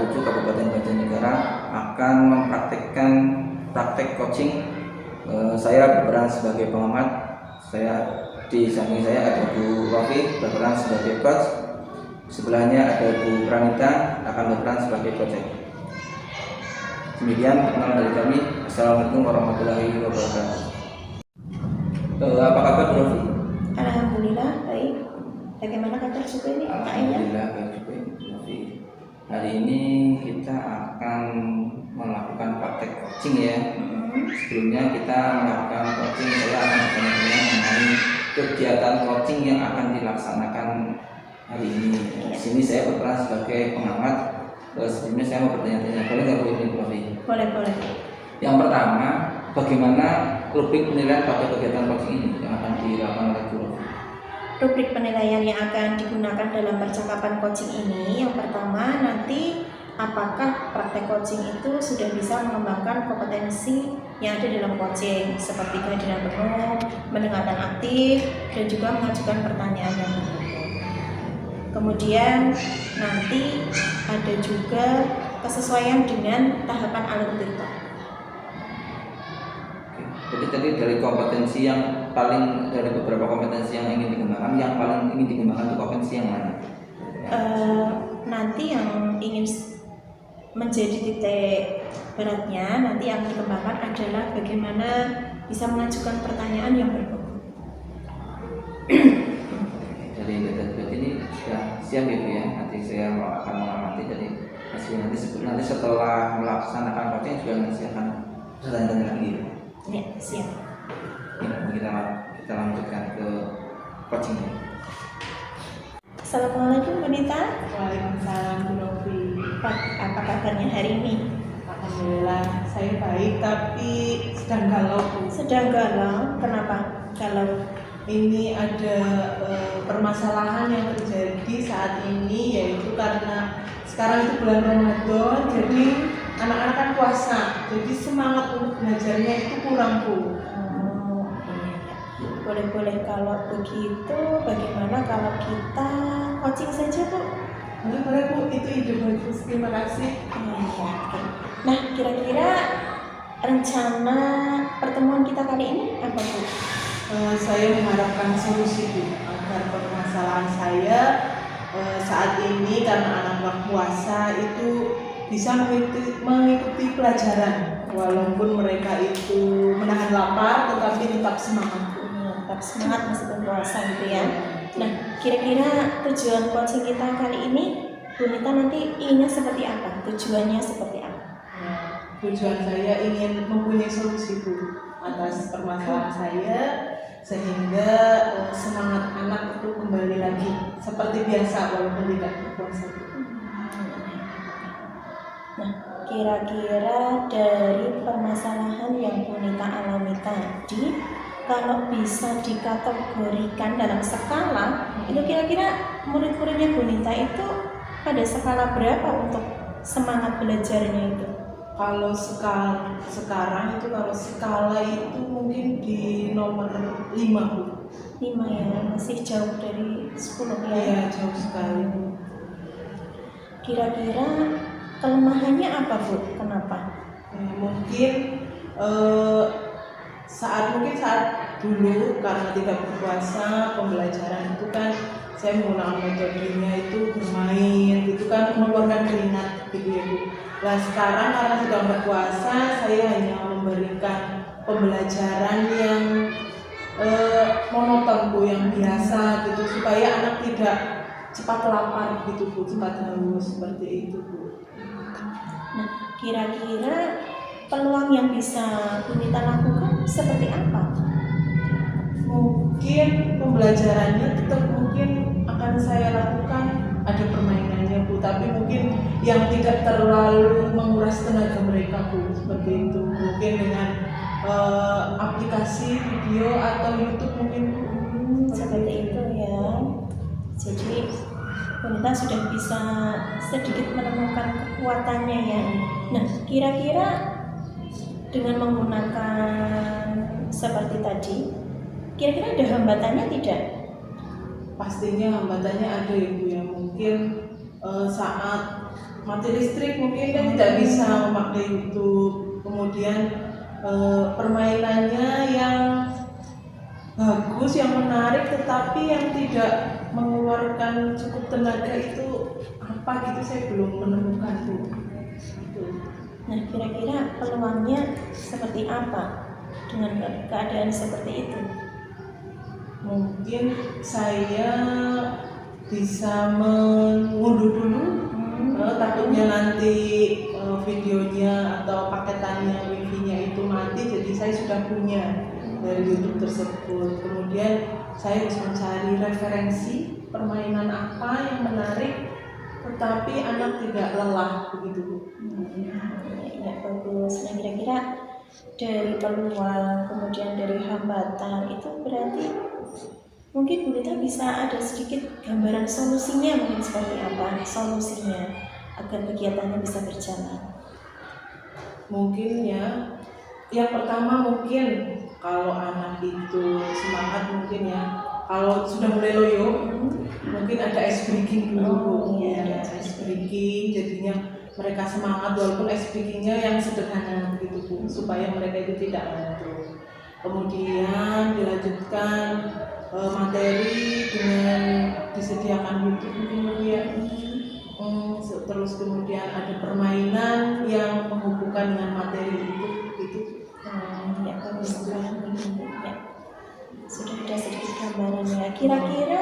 Sukoharjo Kabupaten Banjarnegara akan mempraktekkan praktek coaching. Saya berperan sebagai pengamat. Di samping saya ada Bu Rofi berperan sebagai coach. Sebelahnya ada Bu Pranita akan berperan sebagai project. Demikian perkenalan dari kami. Assalamualaikum warahmatullahi wabarakatuh. Apa kabar Bu Rofi? Alhamdulillah baik. Bagaimana kabar juga ini? Alhamdulillah baik juga Bu Rofi. Hari ini kita akan melakukan praktek coaching ya. Sebelumnya kita melakukan coaching, saya akan bertanya mengenai kegiatan coaching yang akan dilaksanakan hari ini. Di sini saya berperan sebagai pengamat. Sebelumnya saya mau bertanya-tanya, boleh nggak Bu Rofi? Boleh. Yang pertama, bagaimana rubrik penilaian pada kegiatan coaching ini yang akan dilakukan oleh Bu Rofi? Rubrik penilaian yang akan digunakan dalam percakapan coaching ini, yang pertama nanti apakah praktek coaching itu sudah bisa mengembangkan kompetensi yang ada dalam coaching seperti kehadiran penuh, mendengarkan aktif, dan juga mengajukan pertanyaan yang benar. Kemudian nanti ada juga kesesuaian dengan tahapan algoritma. Jadi tadi dari kompetensi yang paling, dari beberapa kompetensi yang ingin dikembangkan, yang paling ingin dikembangkan itu kompetensi yang mana? Nanti yang ingin menjadi titik beratnya nanti yang dikembangkan adalah bagaimana bisa mengajukan pertanyaan yang berbobot. Jadi data ini sudah siap gitu ya. Nanti saya akan mengamati dari hasil nanti setelah melaksanakan coaching juga nanti akan bertanya lagi. Ya, siap. Kita lanjutkan ke coachingnya. Assalamualaikum Bu Nita. Waalaikumsalam Bu Rofi. Apa kabarnya hari ini? Alhamdulillah saya baik tapi sedang galau Bu. Sedang galau? Kenapa galau? Ini ada permasalahan yang terjadi saat ini, yaitu karena sekarang itu bulan Ramadan, jadi anak-anak kan puasa, jadi semangat untuk belajarnya itu kurang Bu. Boleh. Kalau begitu bagaimana kalau kita coaching saja Bu? Boleh Bu, itu ide bagus, terima kasih. Nah, kira-kira rencana pertemuan kita kali ini apa Bu? Saya mengharapkan solusi Bu, agar permasalahan saya saat ini karena anak-anak puasa itu bisa mengikuti pelajaran walaupun mereka itu menahan lapar tetapi tetap semangat. Tetap semangat meskipun puasa gitu ya. Nah, kira-kira tujuan coaching kita kali ini Bu Nita nanti inginnya seperti apa? Tujuannya seperti apa? Tujuan saya ingin mempunyai solusi Bu atas permasalahan saya sehingga semangat anak itu kembali lagi seperti biasa walaupun tidak berpuasa. Nah, kira-kira dari permasalahan yang Bu Nita alami tadi, kalau bisa dikategorikan dalam skala, itu kira-kira murid-muridnya Bu Nita itu pada skala berapa untuk semangat belajarnya itu? Kalau sekarang itu kalau skala itu mungkin di nomor 5 Bu. 5 ya, masih jauh dari 10 ya. Iya, jauh sekali Bu. Kira-kira kelemahannya apa Bu? Kenapa? Mungkin saat dulu karena tidak berpuasa, pembelajaran itu kan saya menggunakan metodenya itu bermain gitu kan, mengeluarkan keringat gitu ya Bu. Nah sekarang karena sudah berpuasa, saya hanya memberikan pembelajaran yang monoton Bu, yang biasa gitu, supaya anak tidak cepat lapar gitu Bu, cepat haus seperti itu Bu. Nah, kira-kira peluang yang bisa Bu Nita lakukan seperti apa? Mungkin pembelajarannya tetap mungkin akan saya lakukan, ada permainannya Bu, tapi mungkin yang tidak terlalu menguras tenaga mereka Bu, seperti itu. Mungkin dengan aplikasi video atau YouTube mungkin Bu. Seperti itu ya. Jadi Bu Nita sudah bisa sedikit menemukan kekuatannya ya. Nah, kira-kira dengan menggunakan seperti tadi, kira-kira ada hambatannya tidak? Pastinya hambatannya ada ya Bu ya. Mungkin saat mati listrik mungkin kan tidak bisa memakai YouTube. Kemudian permainannya yang bagus, yang menarik, tetapi yang tidak mengeluarkan cukup tenaga itu apa gitu, saya belum menemukan tuh. Nah, kira-kira peluangnya seperti apa dengan keadaan seperti itu? Mungkin saya bisa mengunduh dulu, takutnya nanti videonya atau paketannya wifi-nya itu mati, jadi saya sudah punya dari YouTube tersebut. Kemudian saya harus mencari referensi permainan apa yang menarik tetapi anak tidak lelah begitu. Ya, bagus. Nah, kira-kira dari peluang kemudian dari hambatan itu berarti mungkin Bu Rita bisa ada sedikit gambaran solusinya, mungkin seperti apa solusinya agar kegiatannya bisa berjalan. Mungkin ya, yang pertama mungkin kalau anak itu semangat, mungkin ya kalau sudah mulai loyo mungkin ada ice breaking dulu. Iya, Ice breaking, jadinya mereka semangat walaupun ice breakingnya yang sederhana gitu Bu, supaya mereka itu tidak ngantuk. Kemudian dilanjutkan materi dengan disediakan YouTube mungkin Bu ya. Terus kemudian ada permainan yang menghubungkan dengan materi itu. Ya, bagus sekali. Ya, sudah ada sedikit gambarannya. Kira-kira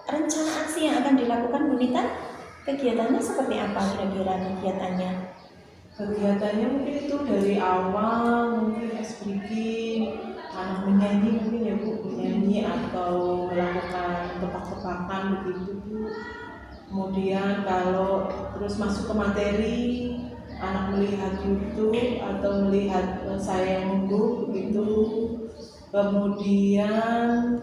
rencana aksi yang akan dilakukan Bu Nita, kegiatannya seperti apa kira-kira kegiatannya? Kegiatannya mungkin itu dari awal mungkin ice breaking, anak menyanyi mungkin ya Bu, menyanyi atau melakukan tebak-tebakan begitu Bu. Kemudian kalau terus masuk ke materi, anak melihat YouTube atau melihat saya yang mengunduh begitu. Kemudian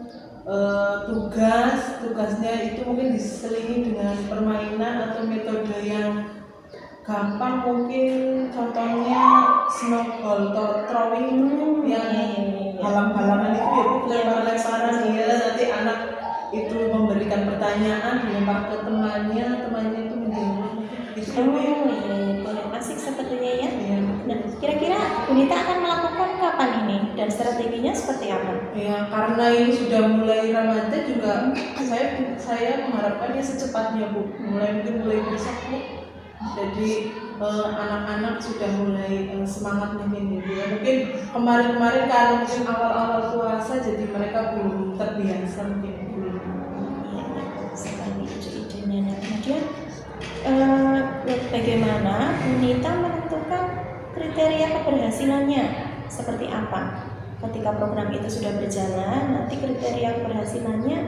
tugasnya itu mungkin diselingi dengan permainan atau metode yang gampang, mungkin contohnya snowball throwing yang halang-halangan itu ya Bu, lempar-lemparan ya, nanti anak itu memberikan pertanyaan dilempar ke temannya itu menjawab. Boleh, asik sepertinya ya. Nah, kira-kira Bu Nita akan melakukan kapan ini dan strateginya seperti apa? Ya, karena ini sudah mulai Ramadan juga, saya mengharapkannya secepatnya Bu, mungkin mulai besok Bu. Jadi anak-anak sudah mulai semangat mungkin ya. Mungkin kemarin karena mungkin awal-awal puasa jadi mereka belum terbiasa mungkin belum. Ya, sekali ide-idenya. Nah, kemudian bagaimana Bu Nita menentukan kriteria keberhasilannya seperti apa? Ketika program itu sudah berjalan, nanti kriteria keberhasilannya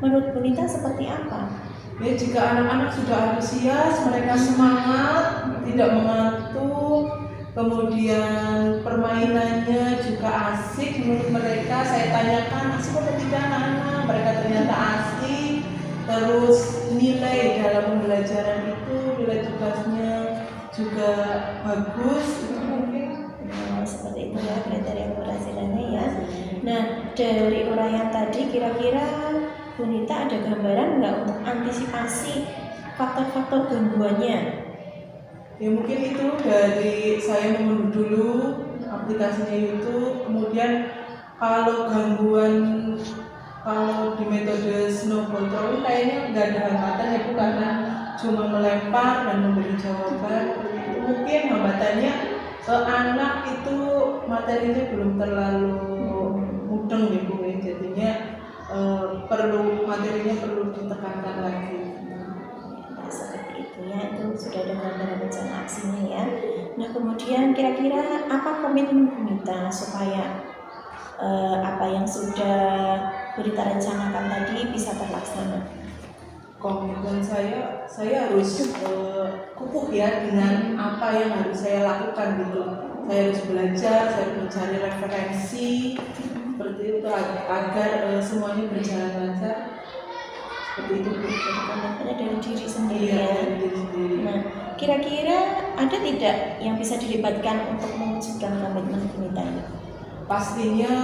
menurut Bu Nita seperti apa? Ya, jika anak-anak sudah antusias, mereka semangat, tidak mengantuk, kemudian permainannya juga asik menurut mereka, saya tanyakan asik atau tidak anak-anak, mereka ternyata asik, terus nilai dalam pembelajaran itu, nilai tugasnya juga bagus, itu mungkin. Seperti itu ya kriteria keberhasilannya ya. Nah, dari uraian tadi kira-kira Bu Nita ada gambaran nggak untuk antisipasi faktor-faktor gangguannya? Ya mungkin itu dari saya mengunduh dulu aplikasinya YouTube, kemudian kalau gangguan, kalau di metode snowball throwing kayaknya nggak ada hambatan ya Bu, karena cuma melempar dan memberi jawaban. Itu mungkin hambatannya anak itu materinya belum terlalu mudeng ya Bu, jadinya materinya perlu ditekankan lagi. Seperti itu ya, itu sudah ada gambaran rencana aksinya ya. Nah, kemudian kira-kira apa komitmen Bu Nita supaya apa yang sudah Bu Nita rencanakan tadi bisa terlaksana? Komitmen saya harus kukuh ya dengan apa yang harus saya lakukan gitu. Saya harus belajar, saya harus mencari referensi seperti itu agar semuanya berjalan lancar. Seperti itu Bu. Komitmennya dari diri sendiri Iya, ya. dari diri sendiri. Nah, kira-kira ada tidak yang bisa dilibatkan untuk mewujudkan komitmen Bu Nita ini? Pastinya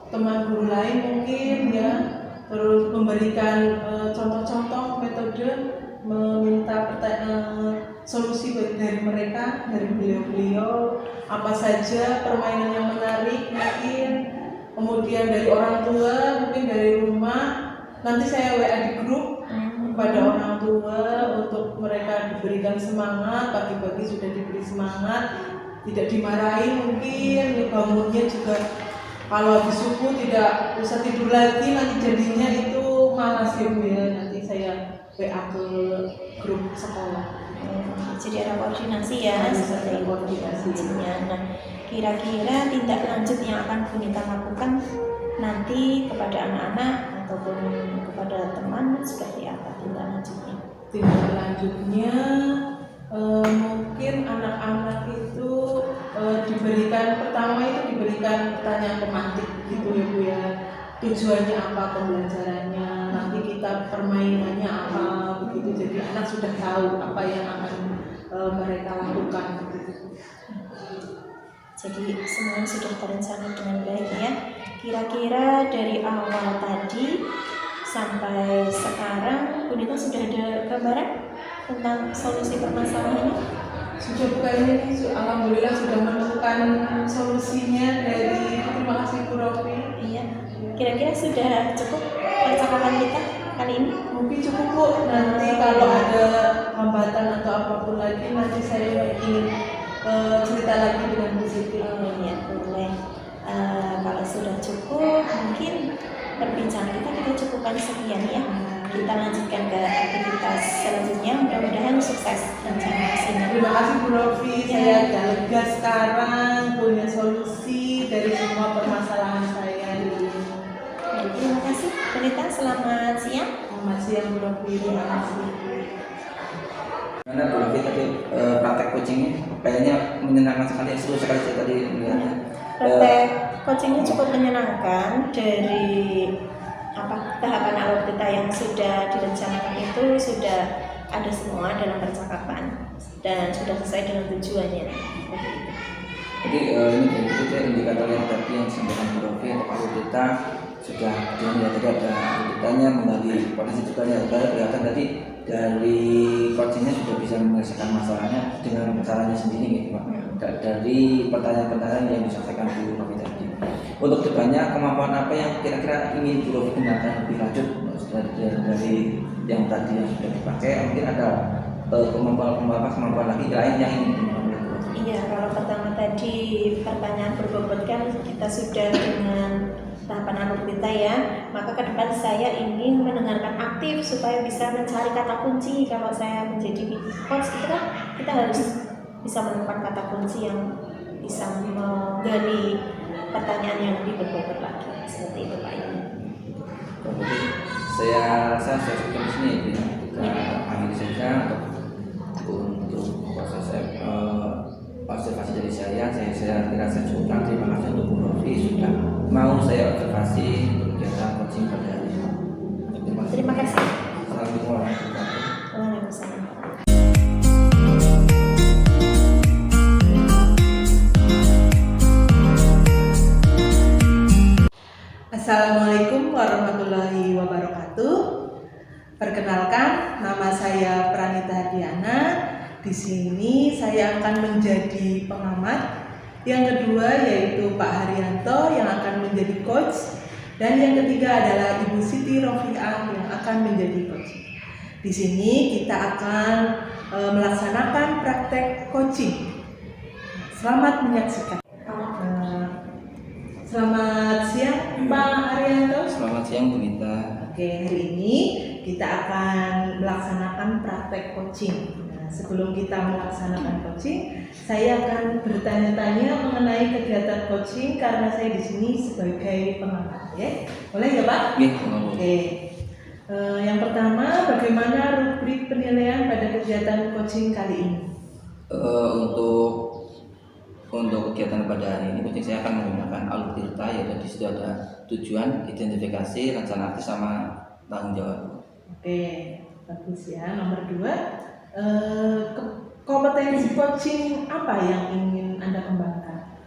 teman guru lain mungkin ya, terus memberikan contoh-contoh metode meminta solusi dari mereka, dari beliau-beliau, apa saja permainan yang menarik mungkin, kemudian dari orang tua, mungkin dari rumah. Nanti saya WA di grup kepada orang tua untuk mereka diberikan semangat, pagi-pagi sudah diberi semangat, tidak dimarahi mungkin, bangunnya juga kalau habis subuh tidak usah tidur lagi, nanti jadinya itu malas ya Bu ya. Nanti saya WA ke grup sekolah. Jadi ada koordinasi ya, seperti koordinasinya. Nah, kira-kira tindak lanjut yang akan Bu Nita lakukan nanti kepada anak-anak ataupun kepada teman seperti apa tindak lanjutnya? Tindak lanjutnya mungkin anak-anak itu pertama itu diberikan pertanyaan pemantik gitu ya Bu ya. Tujuannya apa pembelajarannya, nanti kita permainannya apa begitu, jadi anak sudah tahu apa yang akan mereka lakukan begitu. Jadi semuanya sudah terencana dengan baik ya. Kira-kira dari awal tadi sampai sekarang Bu Nita sudah ada gambaran tentang solusi permasalahan ini? Sudah bukan ini, alhamdulillah sudah menemukan solusinya dari, terima kasih Bu Rofi. Iya. Kira-kira sudah cukup percakapan kita kali ini? Mungkin cukup Bu, nanti kalau ada hambatan atau apapun lagi nanti saya ingin cerita lagi dengan Bu Siti. Oh iya, boleh. Kalau sudah cukup, mungkin perbincangan kita cukupkan sekian ya. Kita lanjutkan ke aktivitas selanjutnya. Mudah-mudahan sukses rencana sini. Terima kasih Bu Rofi, saya agak lega sekarang punya solusi dari semua permasalahan saya ini. Terima kasih Bu Nita, selamat siang. Selamat siang Bu Rofi, terima kasih. Karena Bu Rofi tadi praktek coachingnya kayaknya menyenangkan sekali, seru sekali saya tadi melihatnya. Praktek coachingnya cukup menyenangkan. Dari tahapan awal kita yang sudah direncanakan itu sudah ada semua dalam percakapan dan sudah sesuai dengan tujuannya. Jadi ini itu indikator yang tadi yang disampaikan Bu Rofi untuk awal kita sudah ya, tadi ada ditanya mengenai potensi juga ya, kelihatan tadi dari coachingnya sudah bisa menyelesaikan masalahnya dengan caranya sendiri gitu Pak. Dari pertanyaan-pertanyaan yang disampaikan Bu Rofi tadi. Untuk depannya kemampuan apa yang kira-kira ingin Bu Rofi gunakan lebih lanjut dari yang tadi yang sudah dipakai, mungkin ada kemampuan lagi lain yang ingin dipakai. Iya, kalau pertama tadi pertanyaan berbobot kan kita sudah dengan tahapan awal kita ya, maka ke depan saya ingin mendengarkan aktif supaya bisa mencari kata kunci. Kalau saya menjadi coach itu kan kita harus bisa menemukan kata kunci yang bisa menggali pertanyaan yang lebih berbobot lagi. Seperti itu Pak Ibu. Jadi saya rasa saya cukup di sini ya, kita akhiri saja untuk proses observasi dari saya kira saya cukupkan. Terima kasih untuk Bu Rofi sudah mau saya observasi untuk kegiatan coaching pada hari ini. Terima kasih. Assalamualaikum warahmatullahi wabarakatuh. Waalaikumsalam. Assalamualaikum warahmatullahi wabarakatuh. Perkenalkan, nama saya Pranita Diana. Di sini saya akan menjadi pengamat. Yang kedua yaitu Pak Haryanto yang akan menjadi coach, dan yang ketiga adalah Ibu Siti Rofiah yang akan menjadi coach. Di sini kita akan melaksanakan praktek coaching. Selamat menyaksikan. Selamat siang Pak Haryanto. Selamat siang Bu Nita. Oke, hari ini kita akan melaksanakan praktek coaching. Nah, sebelum kita melaksanakan coaching, saya akan bertanya-tanya mengenai kegiatan coaching karena saya di sini sebagai pengamat, ya. Boleh ya Pak? Oke. Oke. Yang pertama, bagaimana rubrik penilaian pada kegiatan coaching kali ini? Untuk kegiatan pada hari ini mungkin saya akan menggunakan alur tirta ya, jadi sudah ada tujuan, identifikasi, rencana aksi sama tanggung jawab. Oke, bagus ya. Nomor 2, kompetensi coaching apa yang ingin Anda kembangkan?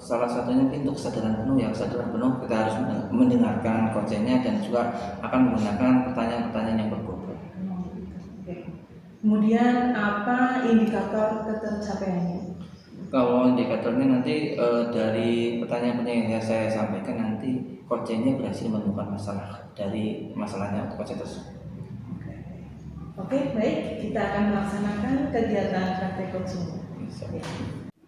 Salah satunya mungkin untuk kesadaran penuh ya, kesadaran penuh kita harus mendengarkan coachingnya dan juga akan menggunakan pertanyaan-pertanyaan yang berbobot. Kemudian apa indikator ketercapaiannya? Kalau indikatornya nanti dari pertanyaan-pertanyaan yang saya sampaikan nanti coachingnya berhasil menemukan masalah dari masalahnya untuk coaching tersebut. Oke, baik. Kita akan melaksanakan kegiatan praktek coaching.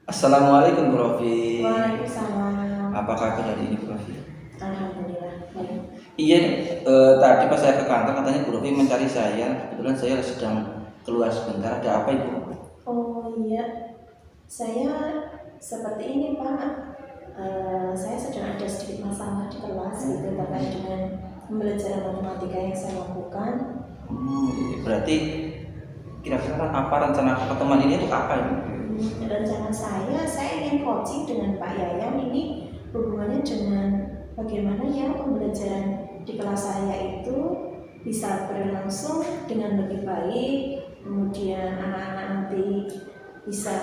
Assalamualaikum Bu Rofi. Waalaikumsalam. Apa kabar hari ini Bu Rofi? Alhamdulillah. Baik. Iya, tadi pas saya ke kantor katanya Bu Rofi mencari saya. Kebetulan saya sedang keluar sebentar. Ada apa Ibu? Oh iya, saya seperti ini Pak. Saya sedang ada sedikit masalah di kelas gitu terkait dengan pembelajaran matematika yang saya lakukan. Berarti kira-kira apa rencana pertemuan ini untuk apa Ibu? Rencana saya ingin coaching dengan Pak Yayan. Ini hubungannya dengan bagaimana ya pembelajaran di kelas saya itu bisa berlangsung dengan lebih baik, kemudian anak-anak nanti bisa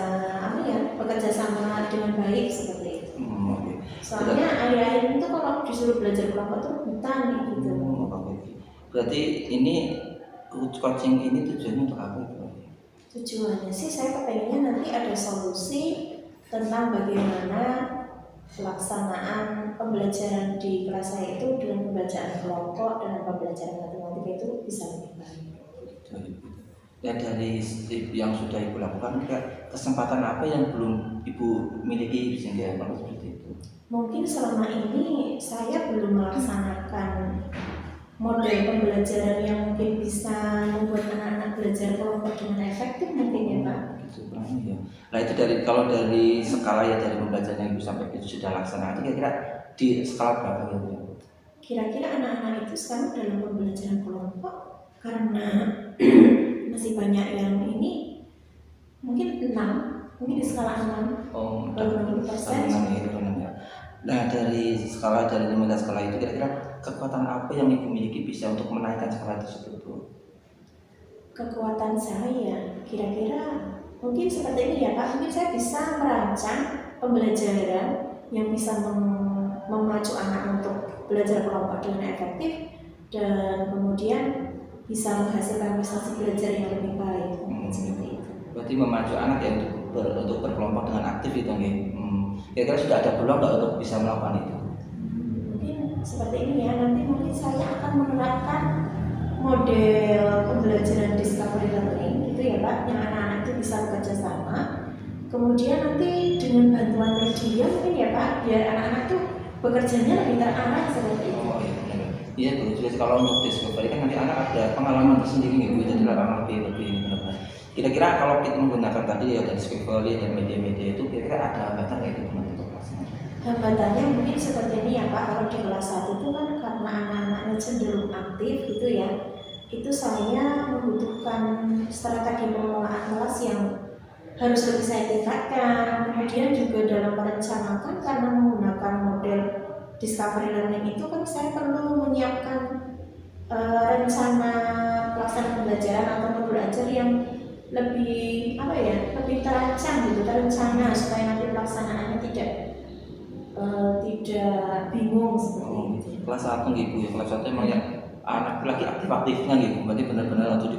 bekerja sama dengan baik seperti itu. Okay. Soalnya akhir-akhir itu kalau disuruh belajar kelompok tuh rebutan gitu. Berarti ini coaching ini tujuannya untuk apa Ibu? Tujuannya sih saya kepengennya nanti ada solusi tentang bagaimana pelaksanaan pembelajaran di kelas saya itu dengan pembelajaran kelompok dan pembelajaran matematika itu bisa lebih baik. Ya dari yang sudah Ibu lakukan, kesempatan apa yang belum Ibu miliki sehingga seperti itu? Mungkin selama ini saya belum melaksanakan model pembelajaran yang mungkin bisa membuat anak-anak belajar kelompok dengan efektif mungkin ya Pak. Ya. Nah itu kalau dari skala ya dari pembelajaran yang Ibu sampai itu sudah laksanakan, kira-kira di skala berapa ya? Kira-kira anak-anak itu sekarang dalam pembelajaran kelompok karena masih banyak yang ini mungkin 6, mungkin di skala 6. Oh, 20%. Nah dari skala dari 15 skala itu kira-kira kekuatan apa yang Ibu miliki bisa untuk menaikkan skala tersebut Bu? Kekuatan saya kira-kira mungkin seperti ini ya Pak. Mungkin saya bisa merancang pembelajaran yang bisa memacu anak untuk belajar kelompok dengan efektif dan kemudian bisa menghasilkan prestasi belajar yang lebih baik. Seperti itu. Berarti memacu anak ya untuk berkelompok dengan aktif itu nggih. Kira-kira sudah ada peluang nggak untuk bisa melakukan itu? Mungkin seperti ini ya. Nanti mungkin saya akan menerapkan model pembelajaran discovery learning gitu ya Pak, yang anak-anak itu bisa bekerja sama. Kemudian nanti dengan bantuan media mungkin ya Pak, biar anak-anak tuh bekerjanya lebih terarah seperti itu. Oh iya Bu, jadi kalau untuk discovery kan nanti anak ada pengalaman tersendiri nih Bu, jadi lebih benar-benar. Kira-kira kalau kita menggunakan tadi ya dari discovery dan media-media itu kira-kira ada hambatan nggak itu untuk kelasnya? Hambatannya mungkin seperti ini ya Pak, kalau di kelas 1 itu kan karena anak-anaknya cenderung aktif gitu ya, itu saya membutuhkan strategi pengelolaan kelas yang harus lebih saya tingkatkan. Kemudian juga dalam merencanakan karena menggunakan model discovery learning itu kan saya perlu menyiapkan rencana pelaksanaan pembelajaran atau belajar yang lebih lebih terancang gitu, terencana supaya nanti pelaksanaannya tidak bingung seperti itu. Kelas 1 gitu ya, kelas 1 emang ya anak lagi aktif-aktifnya gitu, berarti benar-benar untuk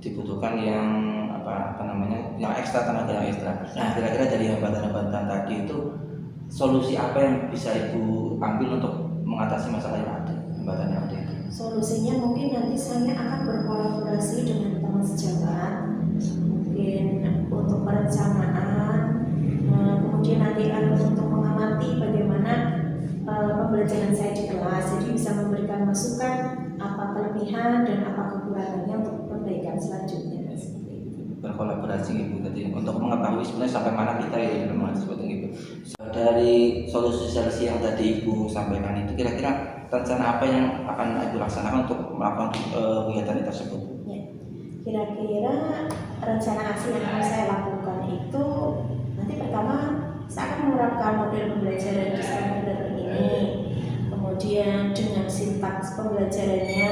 dibutuhkan yang yang ekstra, tenaga yang ekstra. Nah kira-kira dari hambatan-hambatan tadi itu solusi apa yang bisa Ibu ambil untuk mengatasi masalah yang ada, hambatan yang ada itu? Solusinya mungkin nanti saya akan berkolaborasi dengan teman sejawat, mungkin untuk perencanaan, kemudian nanti untuk mengamati bagaimana pembelajaran saya di kelas, jadi bisa memberikan masukan apa kelebihan dan apa kekurangannya untuk perbaikan selanjutnya. Berkolaborasi gitu, jadi untuk mengetahui sebenarnya sampai mana kita ya dalam hal seperti itu. Dari solusi yang tadi Ibu sampaikan itu, kira-kira rencana apa yang akan Ibu laksanakan untuk melakukan kegiatan tersebut? Ya, kira-kira rencana aksi yang akan saya lakukan itu nanti pertama saya akan menerapkan model pembelajaran discovery learning ini, kemudian dengan sintaks pembelajarannya,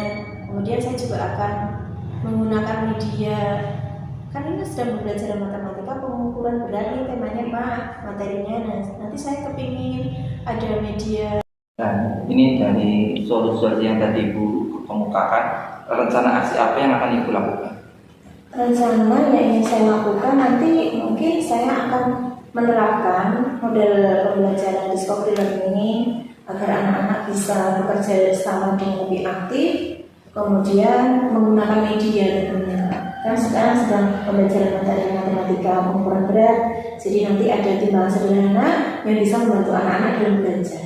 kemudian saya juga akan menggunakan media. Kan ini sedang belajar matematika pengukuran berat nih temanya Pak, materinya. Nah, nanti saya kepingin ada media. Dan ini dari solusi yang tadi Ibu kemukakan, rencana aksi apa yang akan Ibu lakukan? Rencana yang ingin saya lakukan nanti mungkin saya akan menerapkan model pembelajaran discovery learning agar anak-anak bisa bekerja sama dengan lebih aktif, kemudian menggunakan media tentunya. Kan sekarang sedang pembelajaran matematika pengukuran berat, jadi nanti ada timbangan sederhana yang bisa membantu anak-anak dalam belajar.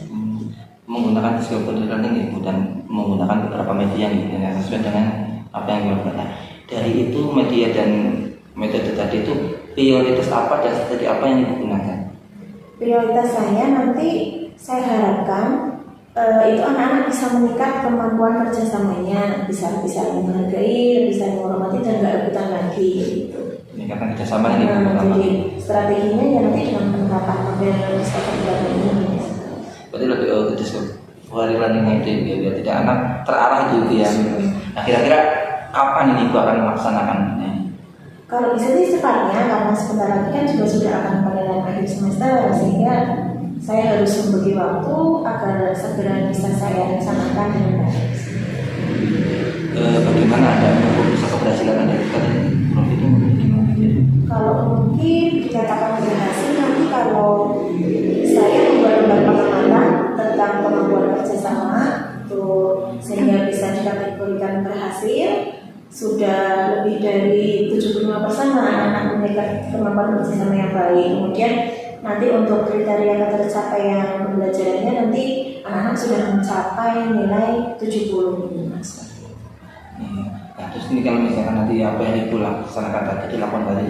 Menggunakan discovery learning ibu dan menggunakan beberapa media yang sesuai dengan apa yang dilakukan. Dari itu media dan metode tadi itu prioritas apa dan strategi apa yang digunakan? Prioritas saya nanti saya harapkan itu anak-anak bisa meningkat kemampuan kerjasamanya, bisa menghargai, bisa menghormati dan nggak rebutan lagi gitu. Meningkatkan kerjasama ini. Jadi strateginya ya nanti dengan penerapan model discovery learning ini. Berarti lebih ke discovery learning itu biar tidak anak terarah itu ya. Nah, kira-kira kapan ini ibu akan melaksanakannya? Kalau bisa sih secepatnya, karena sebentar lagi kan juga sudah akan penilaian akhir semester, sehingga saya harus membagi waktu agar segera bisa saya laksanakan dengan baik. Bagaimana ada bisa keberhasilan dari Prof itu? Kalau mungkin dikatakan berhasil nanti kalau saya membuat lembar pengamatan tentang kemampuan kerjasama itu sehingga bisa dikategorikan berhasil. Sudah lebih dari 75% anak-anak memiliki kemampuan kerjasama yang baik. Kemudian nanti untuk kriteria ketercapaian pembelajarannya nanti anak-anak sudah mencapai nilai 70 minimal. Nah, terus ini kalau misalkan nanti apa yang ibu laksanakan tadi dilakukan tadi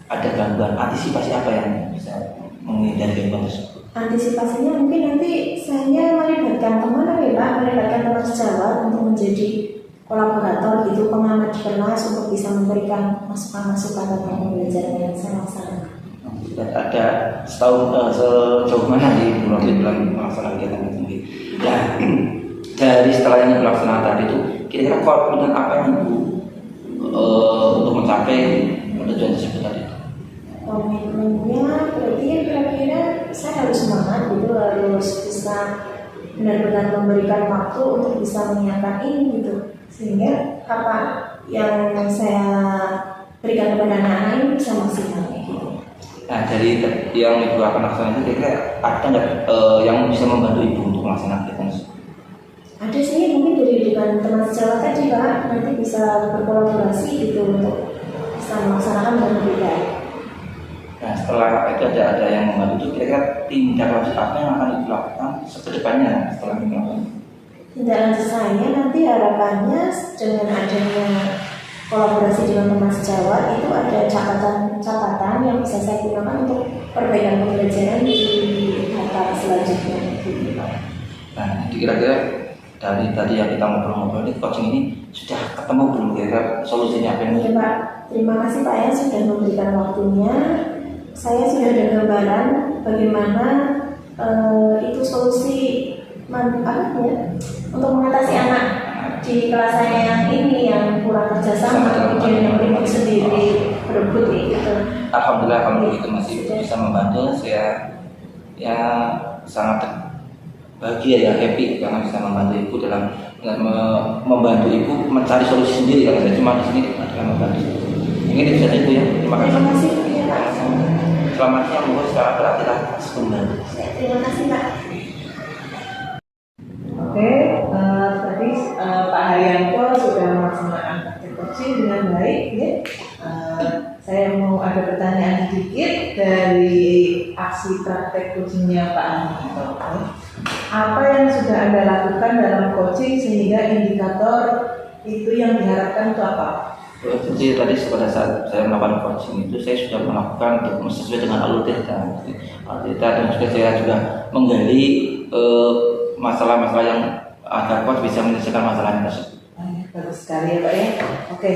ada gangguan antisipasi apa yang bisa menghindari gangguan tersebut? Antisipasinya mungkin nanti saya melibatkan teman melibatkan teman sejawat untuk menjadi kolaborator gitu, pengamat di kelas untuk bisa memberikan masukan-masukan tentang pembelajaran yang saya laksanakan. Ada sejauh mana di Profit dalam melaksanakan kegiatan itu? Ya, dari setelah yang dilaksanakan tadi itu, kira-kira komitmen apa yang ibu untuk mencapai tujuan tersebut tadi? Komitmennya berarti ya kira-kira saya harus semangat gitu, harus bisa benar-benar memberikan waktu untuk bisa menyiapkan ini gitu, sehingga apa yang saya berikan kepada anak-anak ini bisa maksimal gitu. Nah, dari yang ibu akan laksanakan itu kira-kira ada nggak yang bisa membantu ibu untuk melaksanakan kegiatan tersebut? Ada sih, mungkin dengan teman sejawat tadi Pak, nanti bisa berkolaborasi gitu untuk bisa melaksanakan dengan lebih baik. Nah, setelah itu ada yang membantu itu, kira-kira tindak lanjut apa yang akan dilakukan kedepannya setelah melakukan? Tindak lanjut saya nanti harapannya dengan adanya kolaborasi dengan teman sejawat itu ada catatan yang bisa saya gunakan untuk perbaikan pembelajaran di tahap selanjutnya. Nah, kira-kira dari tadi yang kita ngobrol-ngobrol ini coaching ini sudah ketemu belum kira-kira solusinya apa ini? Ya Pak, terima kasih Pak ya sudah memberikan waktunya. Saya sudah ada gambaran bagaimana itu solusi untuk mengatasi anak di kelas saya yang ini yang kurang kerjasama, kemudian yang ribut sendiri berebut gitu. Alhamdulillah kalau begitu masih bisa membantu. Saya ya sangat bahagia ya, happy karena bisa membantu ibu dalam membantu ibu mencari solusi sendiri, karena saya cuma di sini adalah membantu. Mungkin itu saja ibu ya. Terima kasih. Selamat siang bu, sekarang beraktivitas kembali. Terima kasih Pak. Oke, tadi Pak Haryanto sudah melaksanakan praktek coaching dengan baik ya. Saya mau ada pertanyaan sedikit dari aksi praktek coachingnya Pak Haryanto. Apa yang sudah Anda lakukan dalam coaching sehingga indikator itu yang diharapkan itu apa? Jadi tadi pada saat saya melakukan coaching itu saya sudah melakukan untuk sesuai dengan alur data dan juga saya menggali masalah-masalah yang agar coach bisa menyelesaikan masalah tersebut. Bagus sekali ya Pak ya. Oke,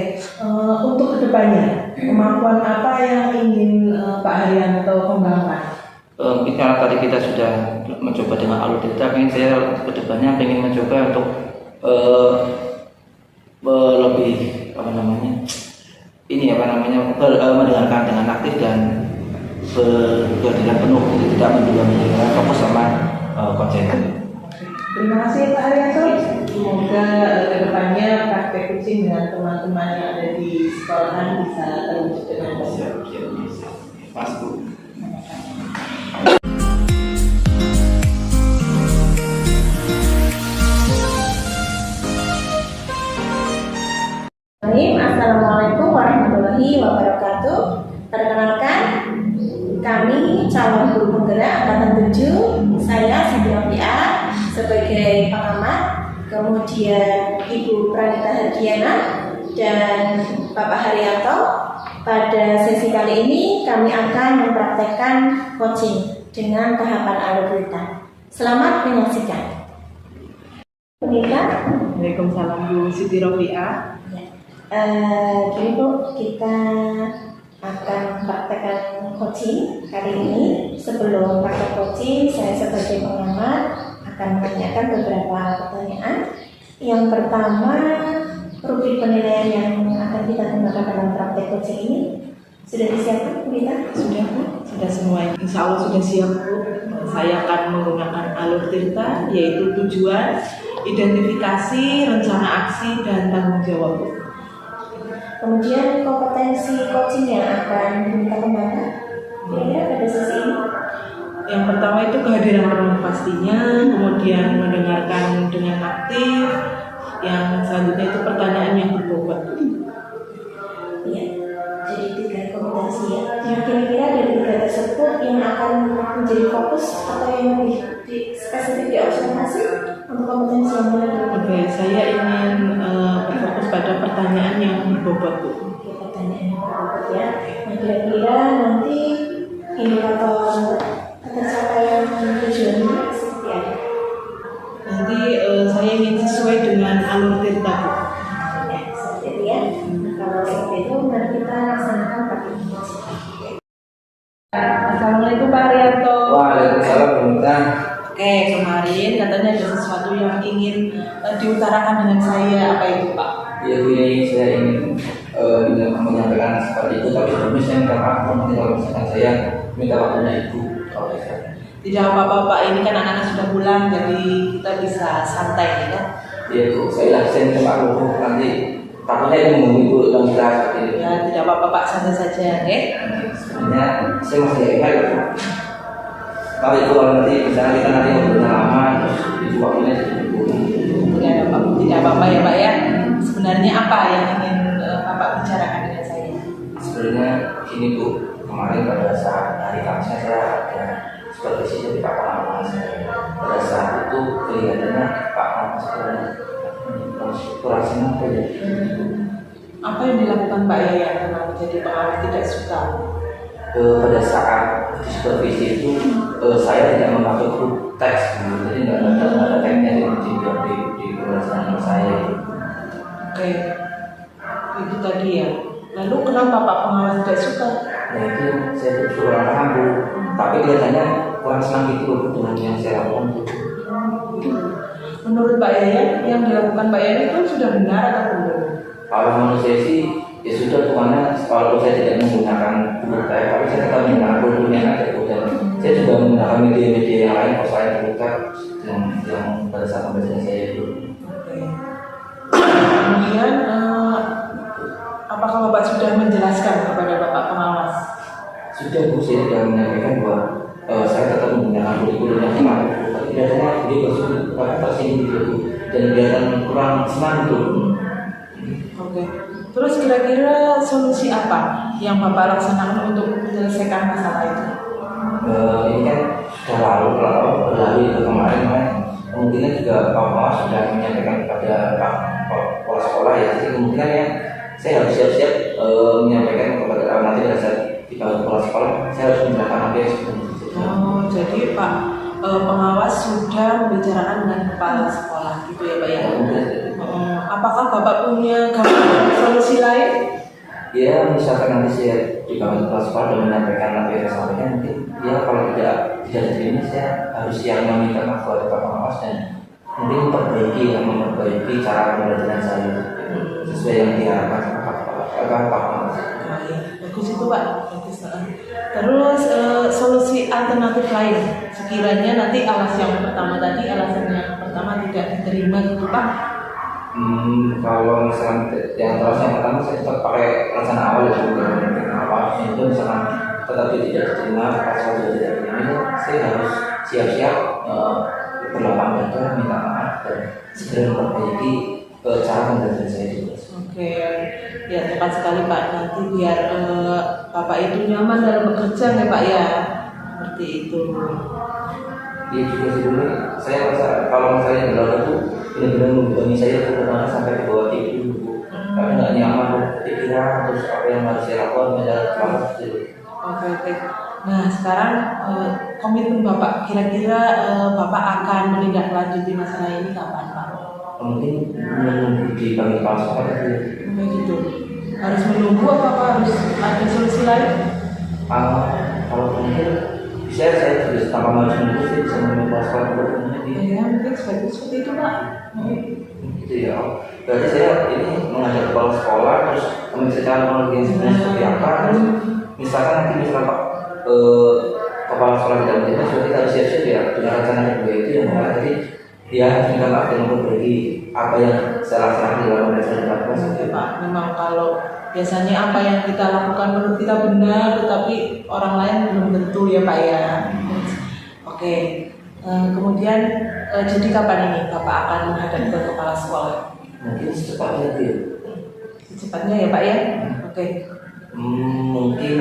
untuk kedepannya kemampuan apa yang ingin Pak Haryanto kembangkan? Mungkin karena tadi kita sudah mencoba dengan alur data, ingin saya kedepannya ingin mencoba untuk lebih mendengarkan dengan aktif dan berkehadiran penuh, jadi tidak menduga fokus sama konsen. Terima kasih Pak Arianto. Semoga kedepannya praktek kucing dengan teman-teman yang ada di sekolahan bisa terwujud dengan baik. Pas Bu. Assalamualaikum warahmatullahi wabarakatuh. Perkenalkan, kami calon guru penggerak angkatan 7. Saya Siti Novia sebagai pengamat, kemudian Ibu Pranita Hardiana dan Bapak Haryanto. Pada sesi kali ini kami akan mempraktekkan coaching dengan tahapan algoritma. Selamat menyaksikan. Waalaikumsalam Bu Siti Novia. Jadi Bu, kita akan praktekkan coaching kali ini. Sebelum praktek coaching, saya sebagai pengamat akan menanyakan beberapa pertanyaan. Yang pertama, rubrik penilaian yang akan kita gunakan dalam praktek coaching ini sudah disiapkan, Bu Rita? Sudah Bu, sudah semuanya. Insya Allah sudah siap Bu. Saya akan menggunakan alur Tirta, yaitu tujuan, identifikasi, rencana aksi, dan tanggung jawab Bu. Kemudian kompetensi coaching yang akan kita kembangkan kira-kira pada sesi ini. Yang pertama itu kehadiran penuh pastinya, kemudian mendengarkan dengan aktif, yang selanjutnya itu pertanyaan yang berbobot. Ya, jadi 3 kompetensi ya. Yang kira-kira dari 3 tersebut yang akan menjadi fokus atau yang lebih spesifik diobservasi untuk kompetensi yang mana? Oke, saya ingin berfokus pada pertanyaan yang berbobot Bu. Oke, pertanyaan yang berbobot ya. Nah, kira-kira nanti indikator pencapaian tujuannya seperti apa? Nanti saya ingin sesuai dengan alur Tirta Bu. Ya, seperti itu ya. Nah, kalau seperti itu, mari kita laksanakan praktik coaching. Assalamualaikum Pak Arianto. Waalaikumsalam Bu Rita. Oke, kemarin katanya ada sesuatu yang ingin diutarakan dengan saya, apa itu Pak? Ya Bu, ini saya ingin menyampaikan seperti itu, tapi sebelumnya saya minta maaf nanti kalau misalkan saya minta waktunya Ibu. Kalau saya Tidak apa-apa Pak, ini kan anak-anak sudah pulang, jadi kita bisa santai ya. iya Bu, saya minta maaf Bu, nanti takutnya itu mengganggu Ibu dan kita seperti itu. Ya, tidak apa-apa Pak, santai saja, oke? Sebenarnya saya masih ingat Bu. Kalau itu kalau nanti misalnya kita nanti ngobrol lama, terus Ibu waktunya jadi Bu. Tidak apa-apa ya Pak ya. Sebenarnya apa yang ingin Bapak bicarakan dengan saya? Sebenarnya ini Bu, kemarin pada saat hari Kamisnya saya ada supervisi dari Pak Pengawas. Pada saat itu kelihatannya Pak Pengawas kurang senang ya. Apa yang dilakukan Pak Yaya karena menjadi pengawas tidak suka? Pada saat di supervisi itu saya tidak memakai grup teks, jadi nggak ada teksnya di pelajaran saya. Oke, itu tadi ya. Lalu kenapa Pak pengawas tidak suka? Nah itu saya kurang paham Bu, tapi kelihatannya kurang senang gitu Bu dengan yang saya lakukan Bu. Menurut Pak Yaya, yang dilakukan Pak Yaya itu sudah benar atau belum? Kalau menurut saya sih ya sudah, karena walaupun saya tidak menggunakan grup teks, tapi saya tetap menggunakan kulturnya ada Bu, dan saya juga menggunakan media-media yang lain kalau saya buka yang pada saat pembelajaran saya itu. Kemudian apakah Bapak sudah menjelaskan kepada Bapak pengawas? Sudah Bu, saya sudah menyampaikan bahwa saya tetap menggunakan kurikulum yang kemarin Bu, tapi kelihatannya dia tersinggung gitu Bu, dan kelihatan kurang senang gitu. Oke. Terus kira-kira solusi apa yang Bapak laksanakan untuk menyelesaikan masalah itu? Ini kan sudah berlalu itu kemarin kan, kemungkinan juga Pak Pengawas sudah menyampaikan kepada Pak Kepala Sekolah ya, jadi kemungkinan ya saya harus siap-siap menyampaikan kepada nanti pada saat di Kepala Sekolah saya harus menjelaskan apa yang sebenarnya. Oh, jadi Pak pengawas sudah membicarakan dengan kepala sekolah gitu ya Pak ya? Apakah Bapak punya gambaran solusi lain? Ya, misalkan nanti saya di kepala sekolah dan menyampaikan apa yang saya sampaikan, mungkin ya kalau tidak diterima saya harus yang meminta maaf kepada Pak Pengawas dan mungkin memperbaiki cara pembelajaran saya sesuai yang diharapkan Pak Pengawas. Bagus itu Pak, bagus. Terus solusi alternatif lain, sekiranya nanti alasan yang pertama tadi alasannya diterima gitu Pak? Kalau misalnya yang pertama saya tetap pakai rencana awal ya, rencana awal itu misalkan tetapi tidak diterima, pasal tidak diterima, saya harus siap-siap berlapang dada, minta maaf dan segera memperbaiki cara pembelajaran saya juga. Oke, ya tepat sekali Pak. Nanti biar Bapak itu nyaman dalam bekerja ya Pak ya, seperti itu. Iya juga sebelumnya saya rasa kalau misalnya dalam itu benar-benar membebani saya terutama sampai ke bawah tidur dulu, karena nggak nyaman pikiran terus apa yang harus saya lakukan adalah terlalu kecil. Oke. Nah sekarang komitmen Bapak kira-kira Bapak akan menindaklanjuti masalah ini kapan Pak? Mungkin menunggu di kami kepala sekolah itu. Begitu. Harus menunggu apa harus ada solusi lain? Kalau mungkin bisa saya sudah tanpa maju menunggu saya bisa meminta sekolah dulu. Ya mungkin seperti itu Pak. Gitu ya. Berarti saya ini mengajak kepala sekolah terus menceritakan teknologi yang sebenarnya seperti apa. Terus misalkan nanti Pak kepala sekolah di dalam kita sudah kita harus siap-siap ya dengan rencana kedua itu yang mana tadi dia harus minta maaf dan memperbaiki apa yang saya laksanakan di dalam belajar di kelas. Oke Pak, memang kalau biasanya apa yang kita lakukan menurut kita benar, tetapi orang lain belum tentu ya Pak ya. Oke, kemudian jadi kapan ini Bapak akan menghadap ke kepala sekolah? Mungkin secepatnya dia. Secepatnya ya Pak ya. Oke. Mungkin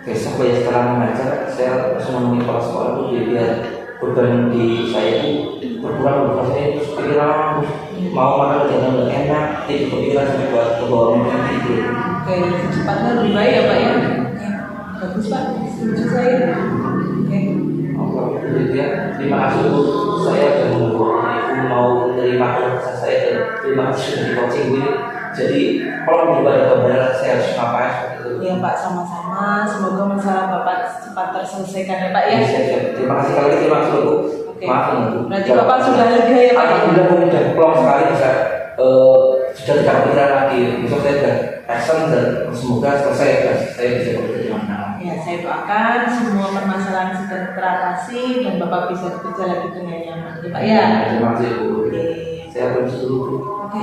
besok ya setelah mengajar saya langsung menemui kepala sekolah itu biar beban di saya itu berkurang. Saya pikiran mau makan jalan nggak enak, tidak kepikiran sampai buat ke bawah mimpi itu. Oke, secepatnya lebih baik ya Pak ya. Oke, bagus Pak, setuju saya. Oke. Terima kasih untuk saya dan ibu mau menerima keputusan saya dan terima kasih sudah di coaching ini. Jadi kalau berubah gambaran saya harus ngapain seperti itu. Ya Pak, sama-sama. Semoga masalah Bapak cepat terselesaikan ya Pak ya. Terima kasih sekali lagi, terima kasih Bu. Maaf Bu. Berarti Bapak sudah lega ya Pak? Alhamdulillah Bu, sudah pulang sekali bisa sudah tidak kepikiran lagi. Besok saya sudah action dan semoga selesai dan saya bisa bekerja di mana. Ya, saya doakan semua permasalahan sudah teratasi dan Bapak bisa bekerja lagi dengan nyaman ya Pak ya. Terima kasih Bu. Oke. Saya pergi dulu. Oke.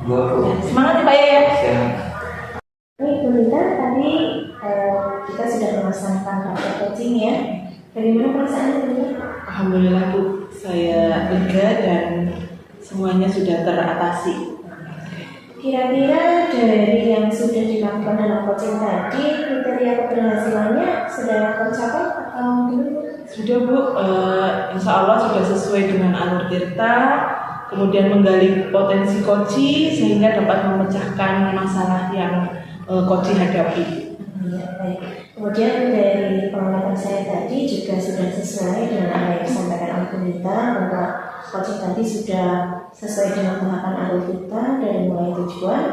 Oke. Semangat ya Pak ya. Baik, Bu Lita, tadi kita sudah melaksanakan praktek coaching ya. Bagaimana perasaannya Bu Lita? Alhamdulillah Bu, saya lega dan semuanya sudah teratasi. Kira-kira dari yang sudah dilakukan dalam coaching tadi, kriteria keberhasilannya sudah tercapai atau belum? Sudah Bu, insya Allah sudah sesuai dengan alur tirta, kemudian menggali potensi koci sehingga dapat memecahkan masalah yang koci hadapi. Ya, baik. Kemudian dari pengamatan saya tadi juga sudah sesuai dengan apa yang disampaikan oleh Bu Lita, bahwa coaching tadi sudah sesuai dengan tahapan alur kita dari mulai tujuan,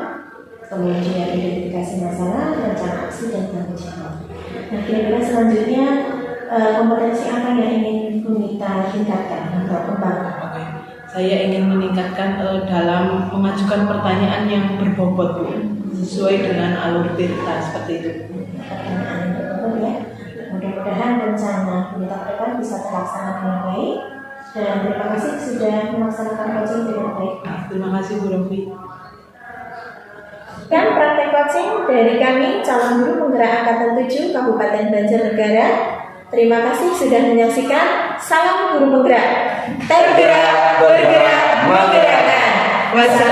kemudian identifikasi masalah, rencana aksi dan tanggung jawab. Nah, kira-kira selanjutnya kompetensi apa yang ingin Bu Lita tingkatkan atau kembangkan? Oke. Saya ingin meningkatkan dalam mengajukan pertanyaan yang berbobot Bu, sesuai dengan alur tirta seperti itu. Pertanyaan yang berbobot ya. Mudah-mudahan rencana Bu Lita ke depan bisa terlaksana dengan baik. Dan terima kasih sudah melaksanakan coaching dengan baik. Terima kasih Bu Rofi. Dan praktek coaching dari kami calon guru penggerak angkatan 7 Kabupaten Banjarnegara. Terima kasih sudah menyaksikan. Salam guru penggerak. Tergerak, bergerak, menggerakkan. Wassalamualaikum.